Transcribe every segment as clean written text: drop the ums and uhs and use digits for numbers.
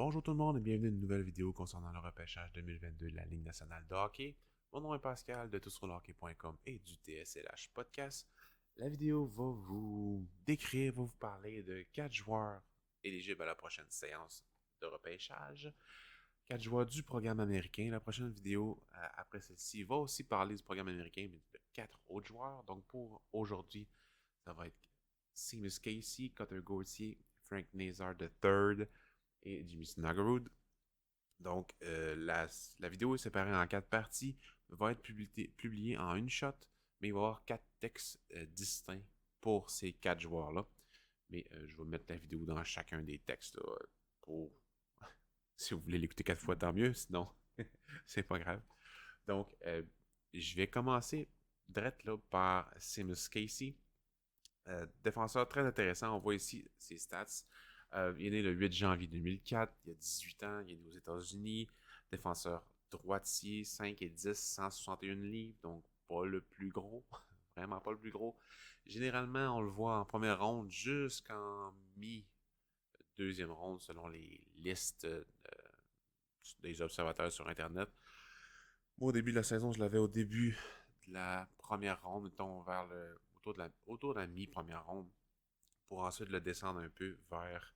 Bonjour tout le monde et bienvenue à une nouvelle vidéo concernant le repêchage 2022 de la Ligue nationale de hockey. Mon nom est Pascal de toutsurlehockey.com et du TSLH Podcast. La vidéo va vous décrire, va vous parler de 4 joueurs éligibles à la prochaine séance de repêchage. 4 joueurs du programme américain. La prochaine vidéo, après celle-ci, va aussi parler du programme américain, mais de 4 autres joueurs. Donc pour aujourd'hui, ça va être Seamus Casey, Cutter Gauthier, Frank Nazar III et Jimmy Snuggerud. Donc, la vidéo est séparée en 4 parties, va être publiée en une shot, mais il va y avoir 4 textes distincts pour ces 4 joueurs-là. Mais je vais mettre la vidéo dans chacun des textes là, pour... si vous voulez l'écouter 4 fois, tant mieux, sinon, c'est pas grave. Donc, je vais commencer direct là, par Seamus Casey. Défenseur très intéressant, on voit ici ses stats. Il est né le 8 janvier 2004, il a 18 ans, il est né aux États-Unis. Défenseur droitier, 5 et 10, 161 livres, donc pas le plus gros, vraiment pas le plus gros. Généralement, on le voit en première ronde jusqu'en mi-deuxième ronde selon les listes des observateurs sur Internet. Moi, au début de la saison, je l'avais au début de la première ronde, mettons autour de la mi-première ronde, pour ensuite le descendre un peu vers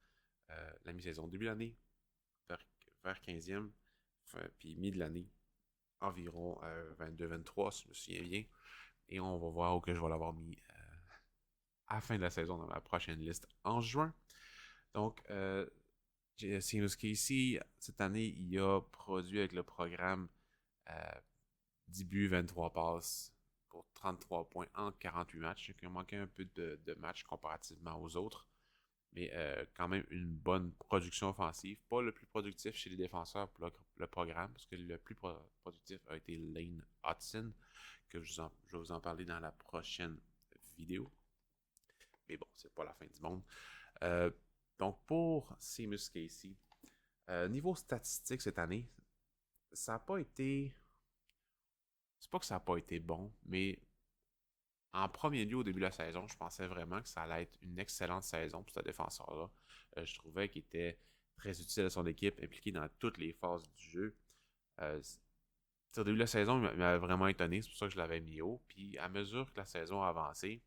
la mi-saison. Début de l'année, vers 15e, puis mi de l'année, environ 22-23, si je me souviens bien. Et on va voir où que je vais l'avoir mis à la fin de la saison dans ma prochaine liste en juin. Donc, Seamus Casey, cette année, il a produit avec le programme 10 buts, 23 passes pour 33 points en 48 matchs. Il a manqué un peu de matchs comparativement aux autres. Mais quand même une bonne production offensive. Pas le plus productif chez les défenseurs pour le programme, parce que le plus productif a été Lane Hudson, que je vais vous en parler dans la prochaine vidéo. Mais bon, c'est pas la fin du monde. Donc pour Seamus Casey, niveau statistique cette année, ça n'a pas été... C'est pas que ça n'a pas été bon, mais en premier lieu, au début de la saison, je pensais vraiment que ça allait être une excellente saison pour ce défenseur-là. Je trouvais qu'il était très utile à son équipe, impliqué dans toutes les phases du jeu. Au début de la saison, il m'avait vraiment étonné, c'est pour ça que je l'avais mis haut. Puis à mesure que la saison a avancé,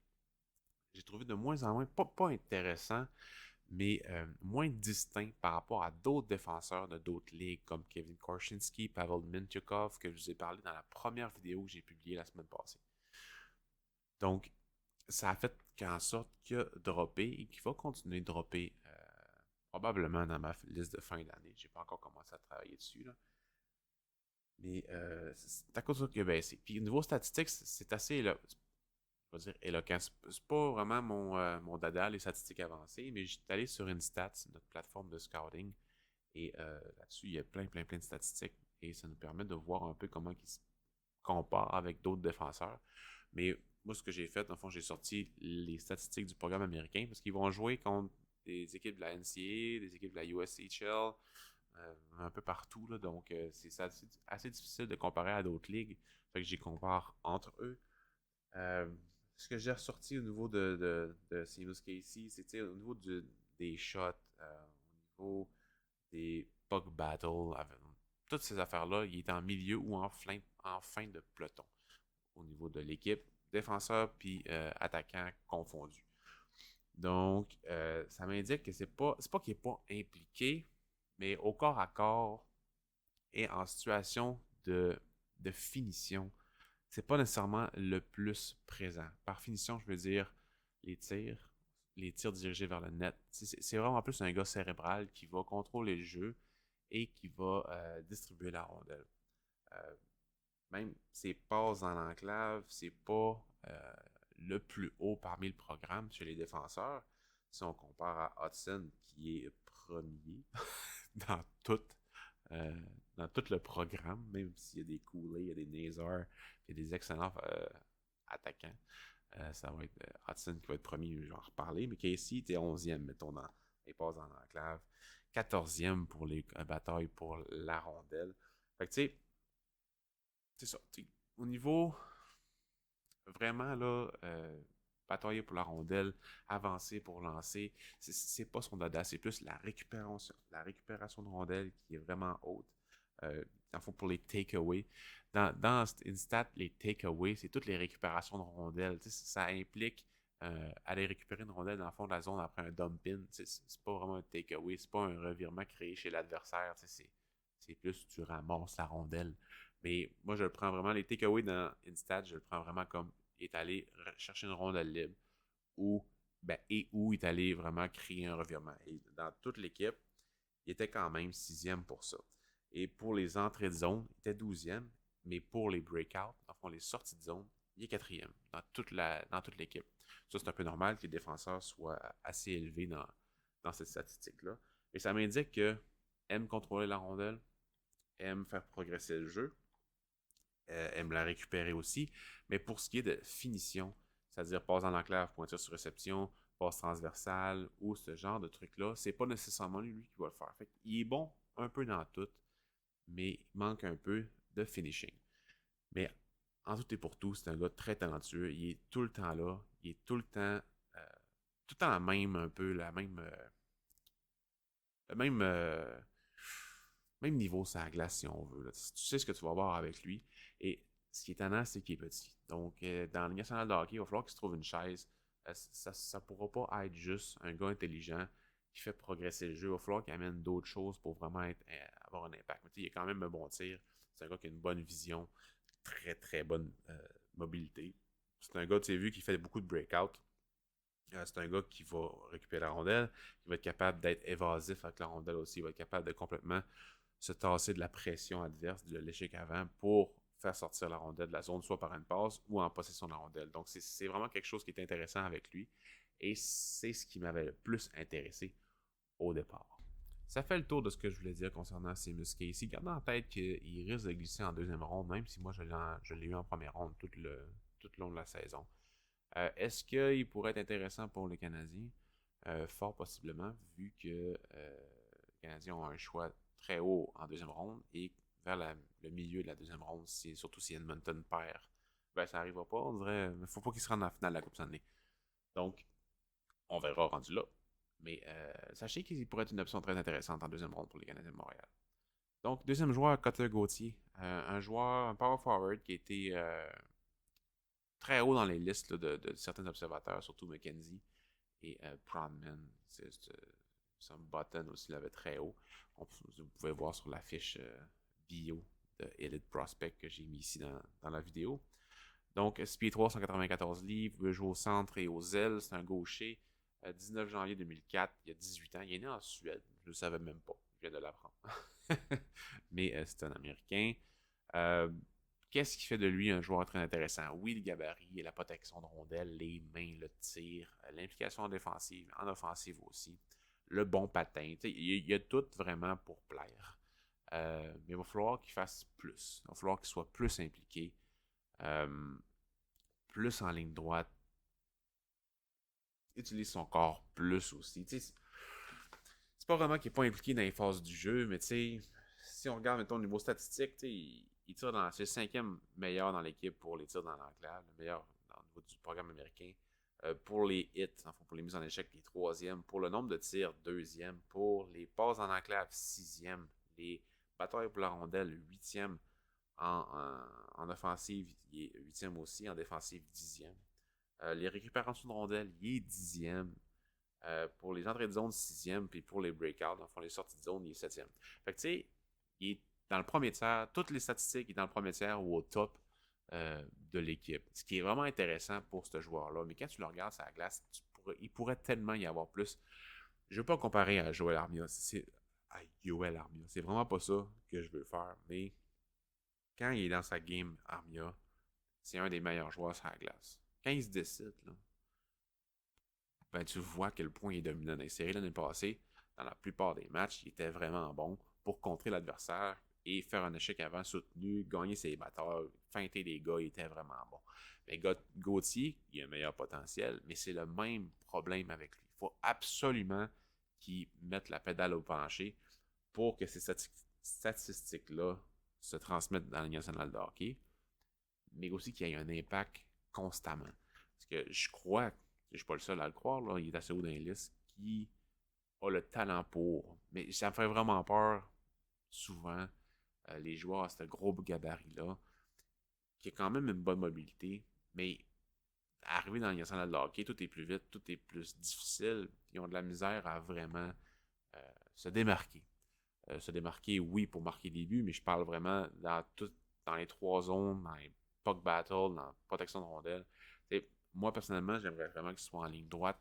j'ai trouvé de moins en moins, pas intéressant, mais moins distinct par rapport à d'autres défenseurs de d'autres ligues, comme Kevin Korchinski, Pavel Mintyukov, que je vous ai parlé dans la première vidéo que j'ai publiée la semaine passée. Donc, ça a fait qu'en sorte qu'il a droppé et qu'il va continuer de dropper probablement dans ma liste de fin d'année. J'ai pas encore commencé à travailler dessus, là. Mais c'est à cause de ça qu'il a baissé. Puis, au niveau statistique, c'est assez je vais dire éloquent. C'est pas vraiment mon dada, les statistiques avancées, mais j'étais allé sur InStats, notre plateforme de scouting, et là-dessus, il y a plein de statistiques, et ça nous permet de voir un peu comment ils se comparent avec d'autres défenseurs. Mais moi, ce que j'ai fait, dans le fond, j'ai sorti les statistiques du programme américain, parce qu'ils vont jouer contre des équipes de la NCAA, des équipes de la USHL, un peu partout, là, donc c'est assez difficile de comparer à d'autres ligues. Fait que j'y compare entre eux. Euh, Ce que j'ai ressorti au niveau de Seamus Casey, c'était au niveau des shots, au niveau des puck battles, toutes ces affaires-là, il est en milieu ou en fin de peloton au niveau de l'équipe, défenseur puis attaquant confondus. Donc, ça m'indique que c'est pas qu'il n'est pas impliqué, mais au corps à corps et en situation de finition, c'est pas nécessairement le plus présent. Par finition, je veux dire les tirs, les tirs dirigés vers le net. C'est vraiment plus un gars cérébral qui va contrôler le jeu et qui va distribuer la rondelle. Euh, Même ses passes dans l'enclave, c'est pas le plus haut parmi le programme chez les défenseurs. Si on compare à Hudson, qui est premier dans tout, euh, dans tout le programme, même s'il y a des Cooley, il y a des Nazar, il y a des excellents attaquants. Ça va être Hudson qui va être premier, je vais en reparler, mais Casey était 11e, mettons, dans les passes dans l'enclave. 14e pour les batailles pour la rondelle. Fait que tu sais, c'est ça. Au niveau vraiment là, batailler pour la rondelle, avancer pour lancer. C'est pas son dada, c'est plus la récupération de rondelle qui est vraiment haute. Dans le fond, pour les takeaways. Dans une stat, les takeaways, c'est toutes les récupérations de rondelles. Ça implique aller récupérer une rondelle dans le fond de la zone après un dump-in. C'est pas vraiment un takeaway, c'est pas un revirement créé chez l'adversaire. C'est plus tu ramasses la rondelle. Mais moi, je le prends vraiment, les takeaways dans Instat, je le prends vraiment comme il est allé chercher une rondelle libre ou où il est allé vraiment créer un revirement. Et dans toute l'équipe, il était quand même 6e pour ça. Et pour les entrées de zone, il était 12e, mais pour les breakouts, enfin les sorties de zone, il est 4e dans toute l'équipe. Ça, c'est un peu normal que les défenseurs soient assez élevés dans cette statistique-là. Et ça m'indique que aime contrôler la rondelle, aime faire progresser le jeu, aime la récupérer aussi. Mais pour ce qui est de finition, c'est-à-dire passe en enclave, pointure sur réception, passe transversale ou ce genre de truc-là, c'est pas nécessairement lui qui va le faire. Fait qu'il est bon un peu dans tout, mais il manque un peu de finishing. Mais en tout et pour tout, c'est un gars très talentueux. Il est tout le temps là. Il est tout le temps la même, un peu, le même niveau sur la glace, si on veut. Là. Tu sais ce que tu vas avoir avec lui. Et ce qui est étonnant, c'est qu'il est petit. Donc, dans la Ligue nationale de hockey, il va falloir qu'il se trouve une chaise. Ça ne pourra pas être juste un gars intelligent qui fait progresser le jeu. Il va falloir qu'il amène d'autres choses pour vraiment avoir un impact. Mais il a quand même un bon tir. C'est un gars qui a une bonne vision, très très bonne mobilité. C'est un gars, tu as vu, qui fait beaucoup de breakout. C'est un gars qui va récupérer la rondelle, qui va être capable d'être évasif avec la rondelle aussi. Il va être capable de complètement se tasser de la pression adverse, de l'échec avant pour faire sortir la rondelle de la zone, soit par une passe ou en possession de la rondelle. Donc, c'est vraiment quelque chose qui est intéressant avec lui. Et c'est ce qui m'avait le plus intéressé au départ. Ça fait le tour de ce que je voulais dire concernant Seamus Casey. Gardez en tête qu'il risque de glisser en deuxième ronde, même si moi je l'ai eu en première ronde tout le long de la saison. Est-ce qu'il pourrait être intéressant pour les Canadiens? Fort possiblement, vu que les Canadiens ont un choix très haut en deuxième ronde et vers le milieu de la deuxième ronde, surtout si Edmonton perd, ça n'arrivera pas. On dirait, il ne faut pas qu'ils se rendent en finale de la Coupe Stanley. Donc, on verra rendu là. Mais sachez qu'il pourrait être une option très intéressante en deuxième ronde pour les Canadiens de Montréal. Donc, deuxième joueur, Cutter Gauthier. Un joueur, un power forward qui a été très haut dans les listes là, de certains observateurs, surtout McKenzie et Prodman. Sam Button aussi l'avait très haut. Vous pouvez voir sur la fiche bio de Elite Prospect que j'ai mis ici dans la vidéo. Donc, Speed 3, 194 livres, veut jouer au centre et aux ailes. C'est un gaucher. 19 janvier 2004, il y a 18 ans. Il est né en Suède. Je ne le savais même pas. Je viens de l'apprendre. Mais c'est un Américain. Qu'est-ce qui fait de lui un joueur très intéressant? Oui, le gabarit, la protection de rondelles, les mains, le tir, l'implication en défensive, en offensive aussi, le bon patin. Il y a tout vraiment pour plaire. Mais il va falloir qu'il fasse plus. Il va falloir qu'il soit plus impliqué, plus en ligne droite, utilise son corps plus aussi. C'est pas vraiment qu'il n'est pas impliqué dans les phases du jeu, mais si on regarde, mettons, au niveau statistique, il tire c'est le 5e meilleur dans l'équipe pour les tirs dans l'enclave, le meilleur au niveau du programme américain. Pour les hits, enfin, pour les mises en échec, il est 3e. Pour le nombre de tirs, 2e. Pour les passes en enclave, 6e. Les batailles pour la rondelle, 8e. En offensive, il est 8e aussi. En défensive, 10e. Les récupérations de rondelles, il est 10e. Pour les entrées de zone, 6e. Puis pour les breakouts, enfin les sorties de zone, il est 7e. Fait que tu sais, il est dans le premier tiers. Toutes les statistiques, il est dans le premier tiers ou au top de l'équipe. Ce qui est vraiment intéressant pour ce joueur-là. Mais quand tu le regardes sur la glace, il pourrait tellement y avoir plus. Je ne veux pas comparer à Joël Armia. À Yoel Armia. C'est vraiment pas ça que je veux faire. Mais quand il est dans sa game, Armia, c'est un des meilleurs joueurs sur la glace. Quand il se décide, là, tu vois à quel point il est dominant dans les séries l'année passée. Dans la plupart des matchs, il était vraiment bon pour contrer l'adversaire et faire un échec avant soutenu, gagner ses batailles, feinter les gars, il était vraiment bon. Mais Gauthier, il a un meilleur potentiel, mais c'est le même problème avec lui. Il faut absolument qu'il mette la pédale au plancher pour que ces statistiques-là se transmettent dans la Ligue nationale de hockey, mais aussi qu'il y ait un impact constamment. Parce que je crois je suis pas le seul à le croire, là, il est assez haut dans les listes, qui a le talent pour. Mais ça me fait vraiment peur, souvent, les joueurs à ce gros gabarit-là, qui a quand même une bonne mobilité, mais arriver dans le national de hockey, tout est plus vite, tout est plus difficile. Ils ont de la misère à vraiment se démarquer. Se démarquer, oui, pour marquer des buts, mais je parle vraiment dans les trois zones, dans les puck battle, dans la protection de rondelle. Moi, personnellement, j'aimerais vraiment qu'il soit en ligne droite,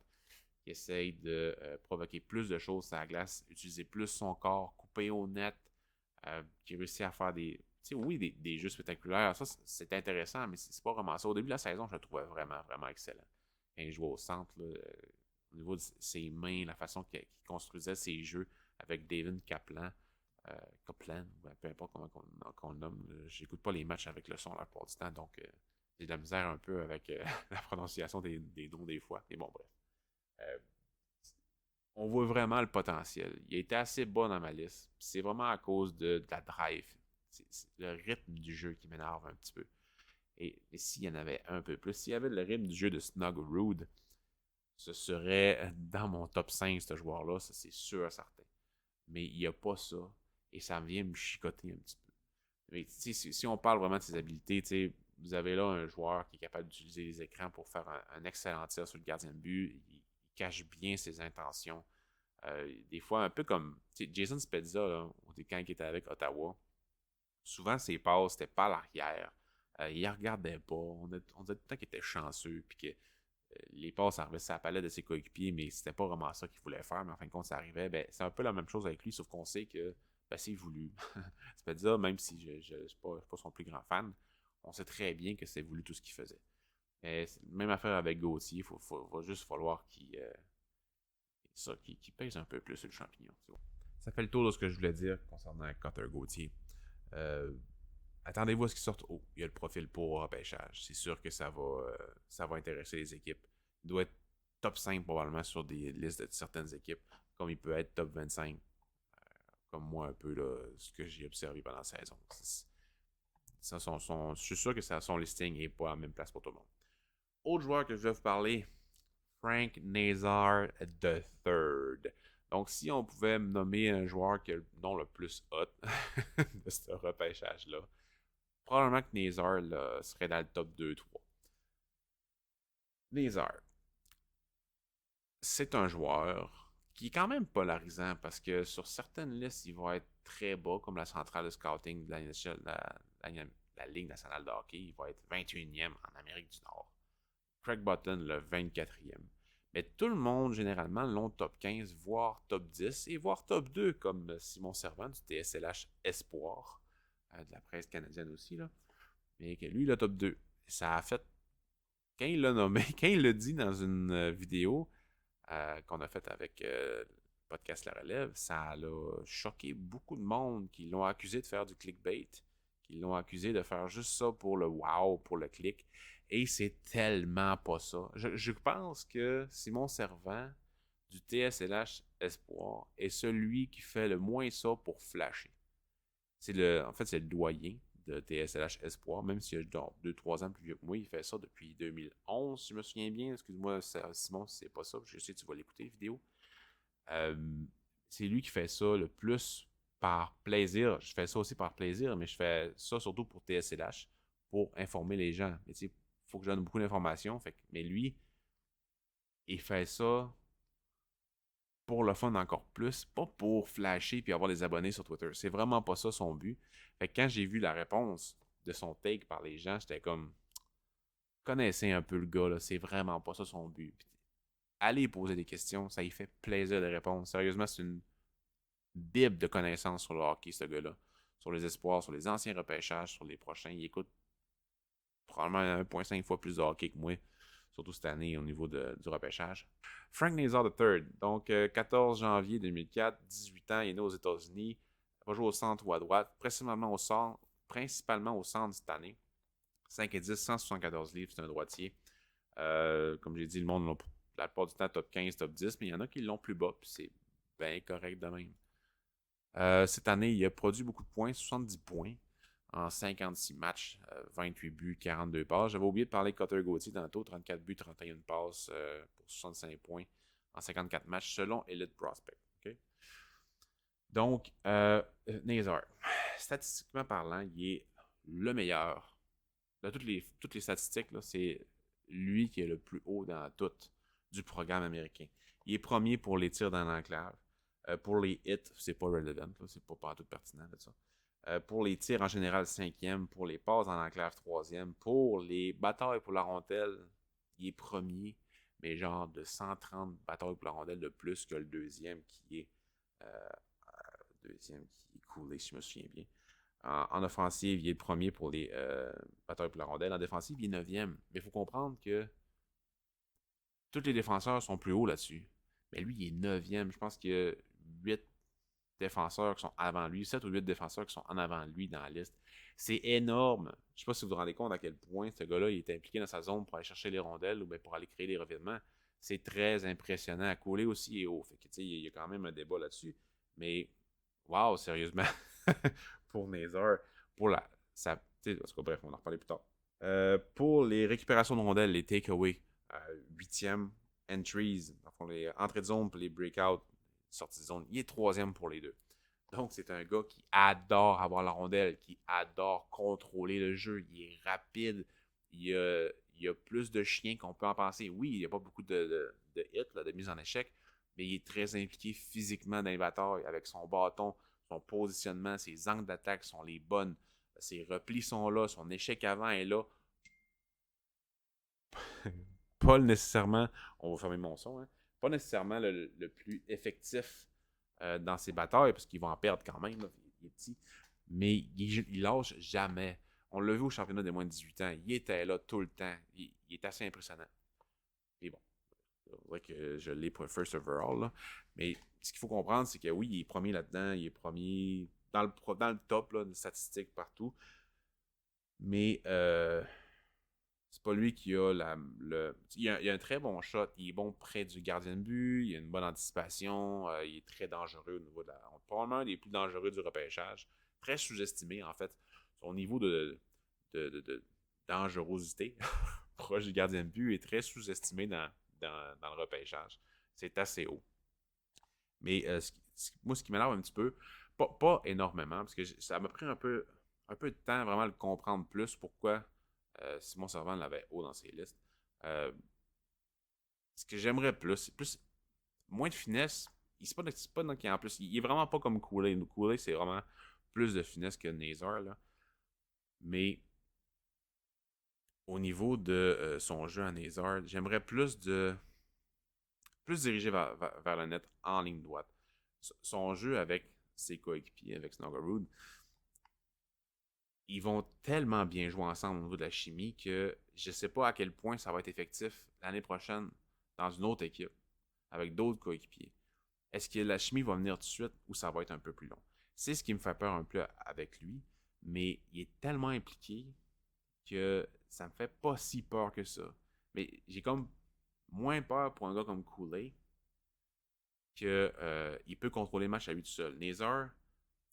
qu'il essaye de provoquer plus de choses sur la glace, utiliser plus son corps, couper au net, qui réussit à faire des jeux spectaculaires. Ça, c'est intéressant, mais c'est pas vraiment ça. Au début de la saison, je le trouvais vraiment, vraiment excellent. Quand il jouait au centre, là, au niveau de ses mains, la façon qu'il construisait ses jeux avec David Kaplan, peu importe comment on le nomme. J'écoute pas les matchs avec le son la plupart du temps, donc j'ai de la misère un peu avec la prononciation des noms des fois. Mais bon, bref. Euh, on voit vraiment le potentiel. Il a été assez bas dans ma liste. C'est vraiment à cause de la drive. C'est le rythme du jeu qui m'énerve un petit peu. Et s'il y en avait un peu plus, s'il y avait le rythme du jeu de Snug Rude, ce serait dans mon top 5, ce joueur-là, ça c'est sûr certain. Mais il n'y a pas ça. Et ça vient me chicoter un petit peu. Mais si on parle vraiment de ses habiletés, vous avez là un joueur qui est capable d'utiliser les écrans pour faire un excellent tir sur le gardien de but. Il cache bien ses intentions. Des fois, un peu comme Jason Spezza, là, quand il était avec Ottawa, souvent ses passes, c'était pas à l'arrière. Il regardait pas. On disait tout le temps qu'il était chanceux, puis que les passes arrivaient sur la palette de ses coéquipiers, mais c'était pas vraiment ça qu'il voulait faire. Mais en fin de compte, ça arrivait. Ben, c'est un peu la même chose avec lui, sauf qu'on sait que c'est voulu. Spezza, même si je ne suis pas son plus grand fan, on sait très bien que c'est voulu tout ce qu'il faisait. Mais même affaire avec Gauthier, va juste falloir qu'il pèse un peu plus sur le champignon. Bon. Ça fait le tour de ce que je voulais dire concernant Cutter Gauthier. Attendez-vous à ce qu'il sorte haut. Il y a le profil pour repêchage. C'est sûr que ça va intéresser les équipes. Il doit être top 5 probablement sur des listes de certaines équipes, comme il peut être top 25, comme moi un peu là, ce que j'ai observé pendant la saison. Je suis sûr que son listing n'est pas à la même place pour tout le monde. Autre joueur que je vais vous parler, Frank Nazar III. Donc, si on pouvait me nommer un joueur qui a le nom le plus hot de ce repêchage-là, probablement que Nazar là, serait dans le top 2-3. Nazar, c'est un joueur qui est quand même polarisant parce que sur certaines listes, il va être très bas, comme la centrale de scouting de la Ligue nationale de hockey. Il va être 21e en Amérique du Nord. Craig Button, le 24e. Mais tout le monde, généralement, l'ont top 15, voire top 10, et voire top 2, comme Simon Servant du TSLH Espoir, de la presse canadienne aussi, là. Mais que lui, le top 2. Ça a fait, quand il l'a nommé, quand il l'a dit dans une vidéo qu'on a faite avec le podcast La Relève, ça a choqué beaucoup de monde qui l'ont accusé de faire du clickbait, qui l'ont accusé de faire juste ça pour le wow, pour le clic. Et c'est tellement pas ça. Je pense que Simon Servant du TSLH Espoir est celui qui fait le moins ça pour flasher. En fait, c'est le doyen de TSLH Espoir, même s'il a 2-3 ans plus vieux que moi, il fait ça depuis 2011, si je me souviens bien. Excuse-moi, Simon, si c'est pas ça, je sais que tu vas l'écouter, vidéo. C'est lui qui fait ça le plus par plaisir. Je fais ça aussi par plaisir, mais je fais ça surtout pour TSLH, pour informer les gens. Mais tu sais, il faut que je donne beaucoup d'informations. Mais lui, il fait ça pour le fun encore plus, pas pour flasher puis avoir des abonnés sur Twitter. C'est vraiment pas ça son but. Fait que quand j'ai vu la réponse de son take par les gens, j'étais comme, connaissez un peu le gars, là, c'est vraiment pas ça son but. Puis, allez poser des questions, ça lui fait plaisir de répondre. Sérieusement, c'est une bible de connaissances sur le hockey, ce gars-là. Sur les espoirs, sur les anciens repêchages, sur les prochains. Il écoute probablement 1,5 fois plus de hockey que moi, surtout cette année au niveau du repêchage. Frank Nazar III, donc 14 janvier 2004, 18 ans, il est né aux États-Unis. Il va jouer au centre ou à droite, principalement au centre cette année. 5 et 10, 174 livres, c'est un droitier. Comme j'ai dit, le monde la plupart du temps top 15, top 10, mais il y en a qui l'ont plus bas, puis c'est bien correct de même. Cette année, il a produit beaucoup de points, 70 points en 56 matchs, 28 buts, 42 passes. J'avais oublié de parler de Cutter Gauthier tantôt, 34 buts, 31 passes pour 65 points en 54 matchs selon Elite Prospect. Okay? Donc, Nazar, statistiquement parlant, il est le meilleur. De toutes les statistiques, là, c'est lui qui est le plus haut dans tout du programme américain. Il est premier pour les tirs dans l'enclave. Pour les hits, c'est pas relevant, là, c'est pas tout pertinent de ça. Pour les tirs en général, 5e. Pour les passes en enclave, 3e. Pour les batailles pour la rondelle, il est premier, mais genre de 130 batailles pour la rondelle de plus que le deuxième qui est coulé, si je me souviens bien. En offensive, il est le premier pour les batailles pour la rondelle. En défensive, il est 9e. Mais il faut comprendre que tous les défenseurs sont plus hauts là-dessus. Mais lui, il est 9e. Je pense qu'il y a 8 défenseurs qui sont avant lui, 7 ou 8 défenseurs qui sont en avant de lui dans la liste. C'est énorme. Je ne sais pas si vous vous rendez compte à quel point ce gars-là il est impliqué dans sa zone pour aller chercher les rondelles ou bien pour aller créer des revirements. C'est très impressionnant. À couler aussi et haut. Fait que, il y a quand même un débat là-dessus. Mais, wow, sérieusement, pour Nazar, pour la. Ça, parce que, bref, on en reparler plus tard. Pour les récupérations de rondelles, les takeaways, 8e entries, les entrées de zone pour les breakouts, sortie de zone, il est 3e pour les deux. Donc, c'est un gars qui adore avoir la rondelle, qui adore contrôler le jeu. Il est rapide. Il y a plus de chiens qu'on peut en penser. Oui, il n'y a pas beaucoup de hits, là, de mise en échec, mais il est très impliqué physiquement dans les batailles avec son bâton, son positionnement, ses angles d'attaque sont les bonnes. Ses replis sont là, son échec avant est là. Pas nécessairement, on va fermer mon son, hein, pas nécessairement le plus effectif dans ses batailles, parce qu'il va en perdre quand même, là, il est petit, mais il lâche jamais. On l'a vu au championnat des moins de 18 ans, il était là tout le temps, il est assez impressionnant. Et bon, c'est vrai que je l'ai pour first overall, là. Mais ce qu'il faut comprendre, c'est que oui, il est premier là-dedans, il est premier dans le top là, des statistiques partout, mais c'est pas lui qui a il a un très bon shot. Il est bon près du gardien de but. Il a une bonne anticipation. Il est très dangereux au niveau de la. Probablement un des plus dangereux du repêchage. Très sous-estimé, en fait. Son niveau de dangerosité proche du gardien de but est très sous-estimé dans le repêchage. C'est assez haut. Mais moi, ce qui m'énerve un petit peu, pas énormément, parce que ça m'a pris un peu de temps vraiment à le comprendre plus pourquoi Simon Servant l'avait haut dans ses listes. Ce que j'aimerais plus, c'est plus moins de finesse. C'est pas donc en plus. Il est vraiment pas comme Kool-Aid. Kool-Aid, c'est vraiment plus de finesse que Nazar, là. Mais au niveau de son jeu à Nazar, j'aimerais plus diriger vers le net en ligne droite. Son jeu avec ses coéquipiers, avec Snuggerud, ils vont tellement bien jouer ensemble au niveau de la chimie que je ne sais pas à quel point ça va être effectif l'année prochaine dans une autre équipe, avec d'autres coéquipiers. Est-ce que la chimie va venir tout de suite ou ça va être un peu plus long? C'est ce qui me fait peur un peu avec lui, mais il est tellement impliqué que ça me fait pas si peur que ça. Mais j'ai comme moins peur pour un gars comme Kool-Aid qu'il peut contrôler le match à lui tout seul. Nazar,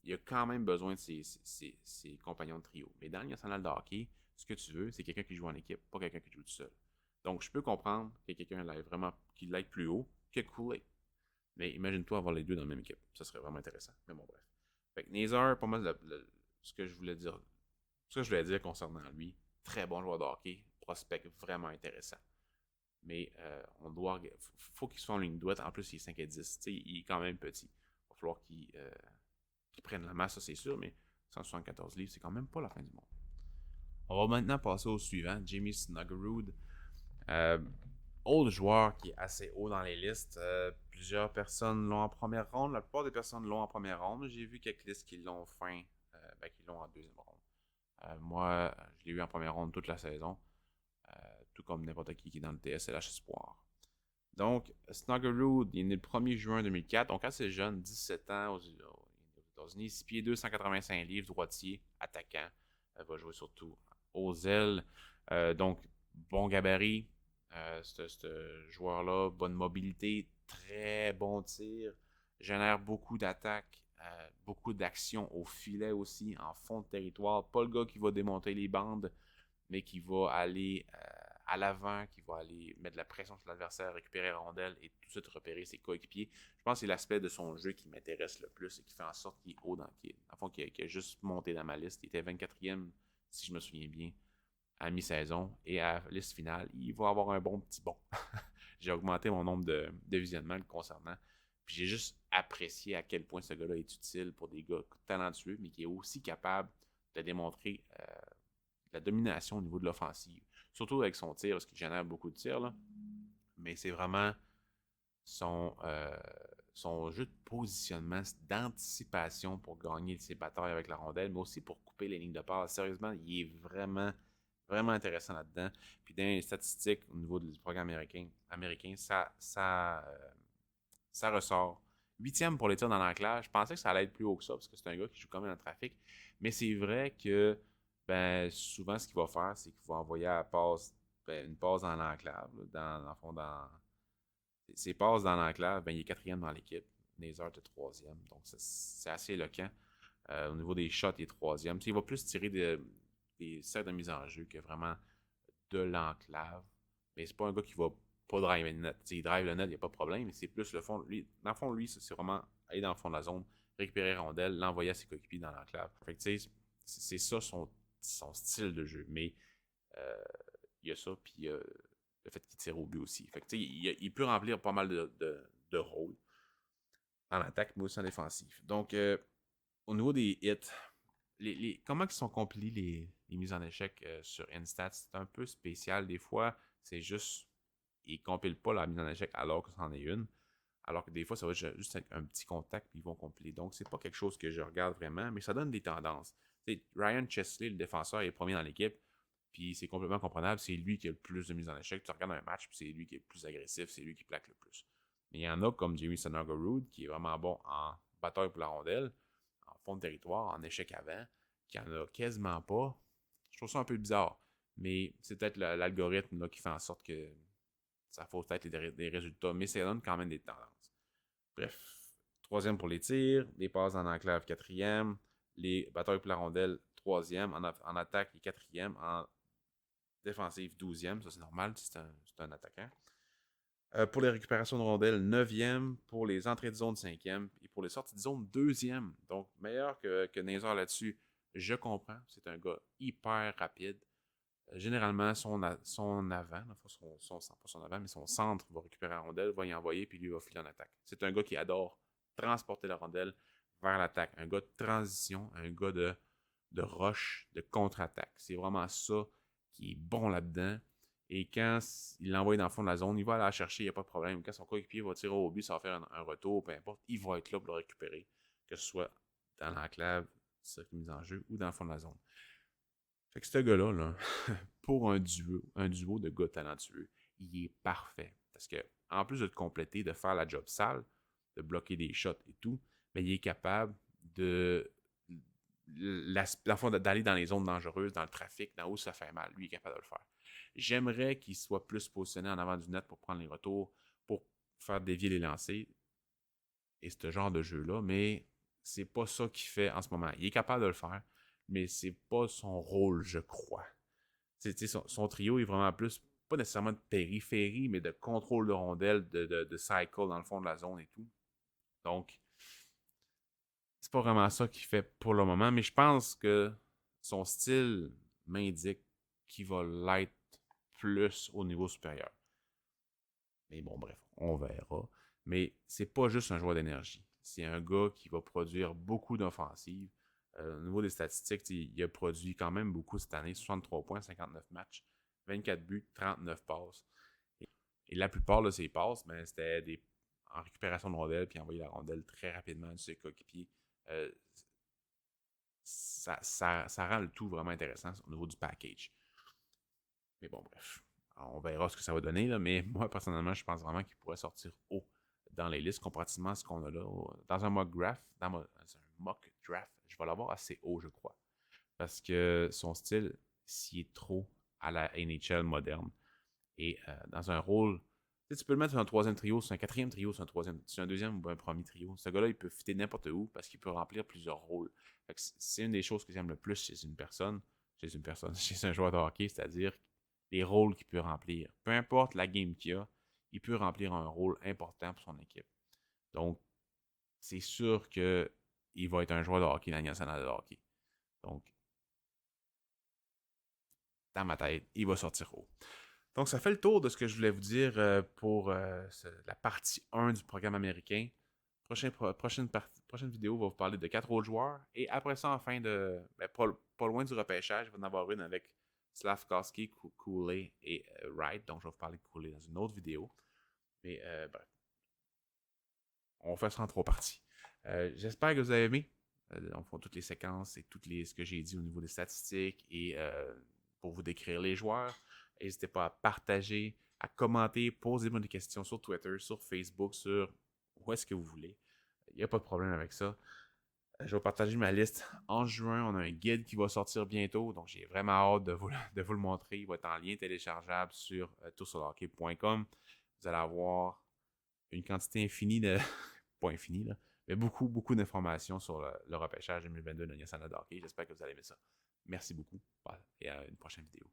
il a quand même besoin de ses compagnons de trio. Mais dans le national de hockey, ce que tu veux, c'est quelqu'un qui joue en équipe, pas quelqu'un qui joue tout seul. Donc, je peux comprendre que quelqu'un qui l'aille plus haut que Kool-Aid. Mais imagine-toi avoir les deux dans la même équipe. Ça serait vraiment intéressant. Mais bon, bref. Fait que Nazar, pour moi, ce que je voulais dire concernant lui, très bon joueur de hockey, prospect vraiment intéressant. Mais faut qu'il soit en ligne droite. En plus, il est 5 et 10. Il est quand même petit. Il va falloir qu'il prenne la masse, ça c'est sûr, mais 174 livres, c'est quand même pas la fin du monde. On va maintenant passer au suivant, Jamie Snuggerud. Autre joueur qui est assez haut dans les listes. Plusieurs personnes l'ont en première ronde. La plupart des personnes l'ont en première ronde. J'ai vu quelques listes qui l'ont qui l'ont en deuxième ronde. Moi, je l'ai eu en première ronde toute la saison. Tout comme n'importe qui est dans le TSLH Espoir. Donc, Snuggerud, il est né le 1er juin 2004, donc assez jeune, 17 ans aux États-Unis, 6 pieds 2, 185 livres, droitier, attaquant. Elle va jouer surtout aux ailes. Donc, bon gabarit. Ce joueur-là, bonne mobilité, très bon tir, génère beaucoup d'attaques. beaucoup d'action au filet aussi, en fond de territoire. Pas le gars qui va démonter les bandes, mais qui va aller à l'avant, qui va aller mettre de la pression sur l'adversaire, récupérer la rondelle et tout de suite repérer ses coéquipiers. Je pense que c'est l'aspect de son jeu qui m'intéresse le plus et qui fait en sorte qu'il est haut qu'il a juste monté dans ma liste. Il était 24e, si je me souviens bien, à mi-saison. Et à la liste finale, il va avoir un bon petit bond. J'ai augmenté mon nombre de visionnements le concernant. Puis j'ai juste apprécié à quel point ce gars-là est utile pour des gars talentueux, mais qui est aussi capable de démontrer la domination au niveau de l'offensive. Surtout avec son tir, parce qu'il génère beaucoup de tirs, là. Mais c'est vraiment son jeu de positionnement, d'anticipation pour gagner ses batailles avec la rondelle, mais aussi pour couper les lignes de passe. Sérieusement, il est vraiment, vraiment intéressant là-dedans. Puis dans les statistiques au niveau du programme américain ça ressort. 8e pour les tirs dans l'enclave. Je pensais que ça allait être plus haut que ça, parce que c'est un gars qui joue quand même dans le trafic. Mais c'est vrai que souvent, ce qu'il va faire, c'est qu'il va envoyer une passe dans l'enclave. Dans le fond, ses passes dans l'enclave, il est 4e dans l'équipe. Nazar est 3e. Donc, c'est assez éloquent. Au niveau des shots, il est 3e. Il va plus tirer des cercles de mise en jeu que vraiment de l'enclave. Mais c'est pas un gars qui va pas driver le net. Il drive le net, il n'y a pas de problème. Mais c'est plus le fond. Dans le fond, lui, c'est vraiment aller dans le fond de la zone, récupérer la rondelle, l'envoyer à ses coéquipiers dans l'enclave. Fait que, c'est ça son style de jeu. Mais il y a ça, puis le fait qu'il tire au but aussi. Fait que, il peut remplir pas mal de rôles en attaque, mais aussi en défensif. Donc, au niveau des hits, comment ils sont compilés les mises en échec sur Instats, c'est un peu spécial. Des fois, c'est juste, ils ne compilent pas la mise en échec alors que c'en est une. Alors que des fois, ça va être juste un petit contact, puis ils vont compiler. Donc, c'est pas quelque chose que je regarde vraiment, mais ça donne des tendances. T'sais, Ryan Chesley, le défenseur, est premier dans l'équipe, puis c'est complètement comprenable. C'est lui qui a le plus de mise en échec. Tu regardes un match, puis c'est lui qui est le plus agressif, c'est lui qui plaque le plus. Mais il y en a comme Jamie Sonargarud, qui est vraiment bon en bataille pour la rondelle, en fond de territoire, en échec avant, qui en a quasiment pas. Je trouve ça un peu bizarre. Mais c'est peut-être l'algorithme là, qui fait en sorte que ça fausse peut-être des résultats, mais ça donne quand même des tendances. Bref, 3e pour les tirs, les passes en enclave 4e, les batailles pour la rondelle 3e, en attaque il est 4e, en défensive 12e, ça c'est normal, c'est un attaquant. Pour les récupérations de rondelles, 9e. Pour les entrées de zone, 5e. Et pour les sorties de zone, 2e. Donc, meilleur que Nazar là-dessus. Je comprends. C'est un gars hyper rapide. Généralement, son avant, pas son avant, mais son centre va récupérer la rondelle, va y envoyer, puis lui va filer en attaque. C'est un gars qui adore transporter la rondelle vers l'attaque. Un gars de transition, un gars de rush, de contre-attaque. C'est vraiment ça qui est bon là-dedans. Et quand il l'envoie dans le fond de la zone, il va aller la chercher, il n'y a pas de problème. Quand son coéquipier va tirer au but, ça va faire un retour, peu importe, il va être là pour le récupérer, que ce soit dans l'enclave, circuit mise en jeu, ou dans le fond de la zone. Fait que ce gars-là, là, pour un duo de gars talentueux, il est parfait. Parce que, en plus de te compléter, de faire la job sale, de bloquer des shots et tout, mais il est capable d'aller dans les zones dangereuses, dans le trafic, dans où ça fait mal. Lui, il est capable de le faire. J'aimerais qu'il soit plus positionné en avant du net pour prendre les retours, pour faire dévier les lancers et ce genre de jeu-là, mais c'est pas ça qu'il fait en ce moment. Il est capable de le faire, mais c'est pas son rôle, je crois. Son trio est vraiment plus, pas nécessairement de périphérie, mais de contrôle de rondelle, de cycle dans le fond de la zone et tout. Donc, c'est pas vraiment ça qu'il fait pour le moment, mais je pense que son style m'indique qu'il va l'être plus au niveau supérieur. Mais bon, bref, on verra. Mais c'est pas juste un joueur d'énergie. C'est un gars qui va produire beaucoup d'offensives. Au niveau des statistiques, il a produit quand même beaucoup cette année. 63 points, 59 matchs, 24 buts, 39 passes. Et la plupart de ses passes, c'était en récupération de rondelle, puis envoyer la rondelle très rapidement de ses coéquipiers. Ça rend le tout vraiment intéressant au niveau du package. Mais bon, bref. On verra ce que ça va donner, là, mais moi, personnellement, je pense vraiment qu'il pourrait sortir haut dans les listes comparativement à ce qu'on a là. Dans un mock draft, je vais l'avoir assez haut, je crois. Parce que son style s'y est trop à la NHL moderne. Et dans un rôle, Tu peux le mettre sur un troisième trio, sur un quatrième trio, sur un deuxième ou un premier trio. Ce gars-là, il peut fitter n'importe où parce qu'il peut remplir plusieurs rôles. Fait que c'est une des choses que j'aime le plus chez une personne, chez un joueur de hockey, c'est-à-dire les rôles qu'il peut remplir. Peu importe la game qu'il a, il peut remplir un rôle important pour son équipe. Donc, c'est sûr qu'il va être un joueur de hockey dans la Ligue nationale de hockey. Donc, dans ma tête, il va sortir haut. Donc, ça fait le tour de ce que je voulais vous dire pour la partie 1 du programme américain. Prochaine vidéo va vous parler de 4 autres joueurs. Et après ça, en fin de. Pas loin du repêchage, il va y en avoir une avec Slavkovski, Cooley et Wright. Donc, je vais vous parler de Cooley dans une autre vidéo. Mais bref, on fait ça en 3 parties. J'espère que vous avez aimé. On fait toutes les séquences et ce que j'ai dit au niveau des statistiques et pour vous décrire les joueurs. N'hésitez pas à partager, à commenter, posez-moi des questions sur Twitter, sur Facebook, sur où est-ce que vous voulez. Il n'y a pas de problème avec ça. Je vais partager ma liste en juin. On a un guide qui va sortir bientôt, donc j'ai vraiment hâte de vous le montrer. Il va être en lien téléchargeable sur toursurhockey.com. Vous allez avoir une quantité infinie de... pas infinie, là, mais beaucoup, beaucoup d'informations sur le repêchage 2022 de Nielsen de hockey. J'espère que vous allez aimer ça. Merci beaucoup et à une prochaine vidéo.